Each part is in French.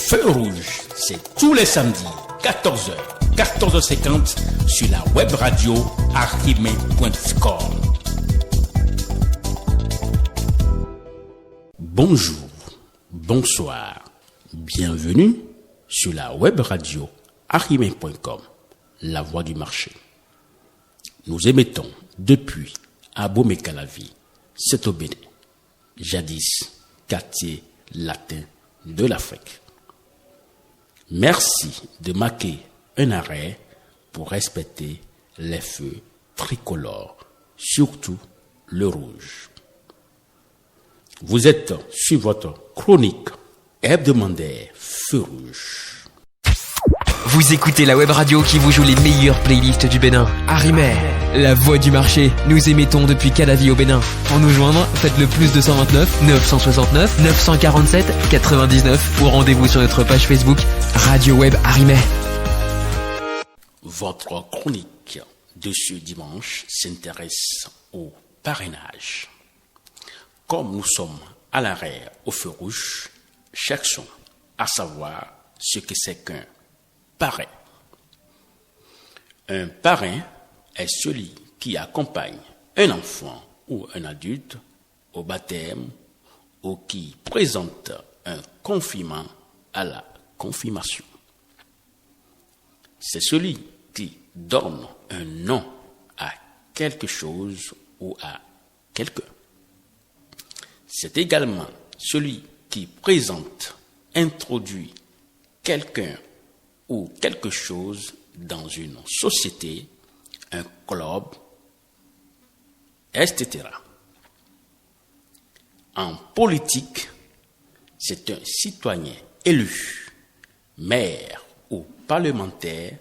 Feu rouge, c'est tous les samedis, 14h, 14h50 sur la web radio archimé.com. Bonjour, bonsoir, bienvenue sur la web radio archimé.com, la voix du marché. Nous émettons depuis Abomey-Calavi, c'est au Bénin, jadis quartier latin de l'Afrique. Merci de marquer un arrêt pour respecter les feux tricolores, surtout le rouge. Vous êtes sur votre chronique hebdomadaire Feu rouge. Vous écoutez la web radio qui vous joue les meilleures playlists du Bénin. Arrimé, la voix du marché. Nous émettons depuis Calavi au Bénin. Pour nous joindre, faites le plus 229 969 947 99 ou rendez-vous sur notre page Facebook Radio Web Arrimé. Votre chronique de ce dimanche s'intéresse au parrainage. Comme nous sommes à l'arrêt au feu rouge, cherchons à savoir ce que c'est qu'un parrain. Un parrain est celui qui accompagne un enfant ou un adulte au baptême ou qui présente un confirmant à la confirmation. C'est celui qui donne un nom à quelque chose ou à quelqu'un. C'est également celui qui présente, introduit quelqu'un ou quelque chose dans une société, un club, etc. En politique, c'est un citoyen élu, maire ou parlementaire,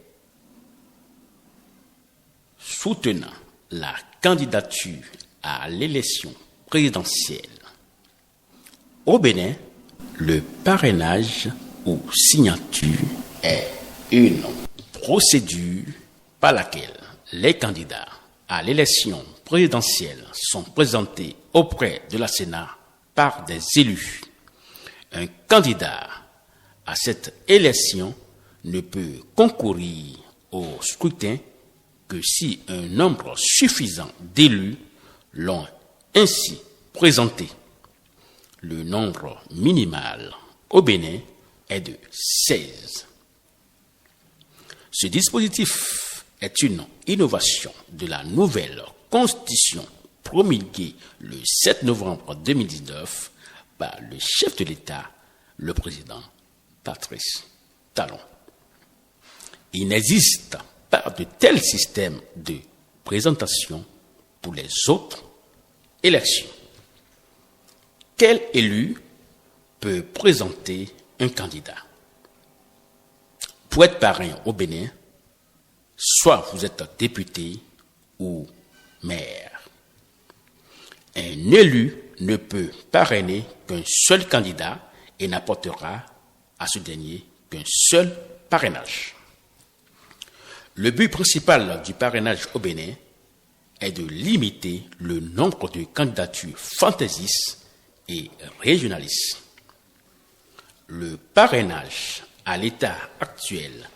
soutenant la candidature à l'élection présidentielle. Au Bénin, le parrainage ou signature est une procédure par laquelle les candidats à l'élection présidentielle sont présentés auprès de la Sénat par des élus. Un candidat à cette élection ne peut concourir au scrutin que si un nombre suffisant d'élus l'ont ainsi présenté. Le nombre minimal au Bénin est de 16. Ce dispositif est une innovation de la nouvelle Constitution promulguée le 7 novembre 2019 par le chef de l'État, le président Patrice Talon. Il n'existe pas de tel système de présentation pour les autres élections. Quel élu peut présenter un candidat? Pour être parrain au Bénin, soit vous êtes député ou maire. Un élu ne peut parrainer qu'un seul candidat et n'apportera à ce dernier qu'un seul parrainage. Le but principal du parrainage au Bénin est de limiter le nombre de candidatures fantaisistes et régionalistes. Le parrainage à l'état actuel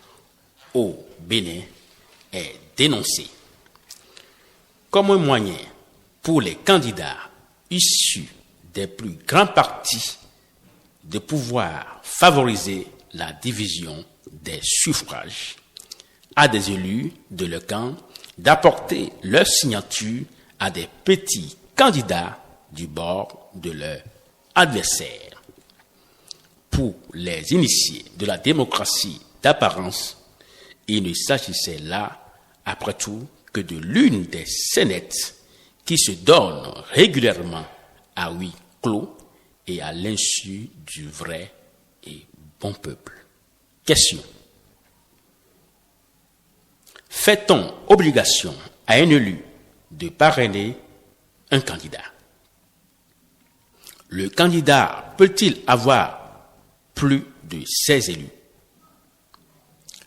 au Bénin est dénoncé comme un moyen pour les candidats issus des plus grands partis de pouvoir favoriser la division des suffrages à des élus de leur camp, d'apporter leur signature à des petits candidats du bord de leur adversaire. Pour les initiés de la démocratie d'apparence, il ne s'agissait là, après tout, que de l'une des scénettes qui se donnent régulièrement à huis clos et à l'insu du vrai et bon peuple. Question. Fait-on obligation à un élu de parrainer un candidat? Le candidat peut-il avoir plus de 16 élus?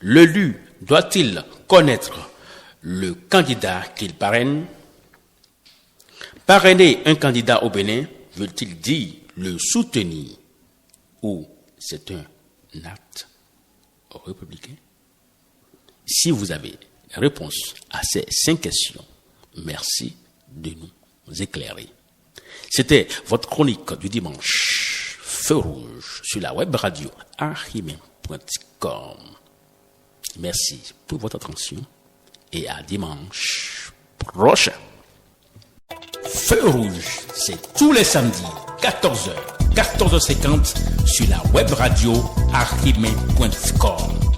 L'élu doit-il connaître le candidat qu'il parraine? Parrainer un candidat au Bénin veut-il dire le soutenir ou c'est un acte républicain? Si vous avez réponse à ces 5 questions, merci de nous éclairer. C'était votre chronique du dimanche, Feu rouge, sur la web radio arimen.com. Merci pour votre attention et à dimanche prochain. Feu rouge, c'est tous les samedis, 14h, 14h50 sur la web radio arimen.com.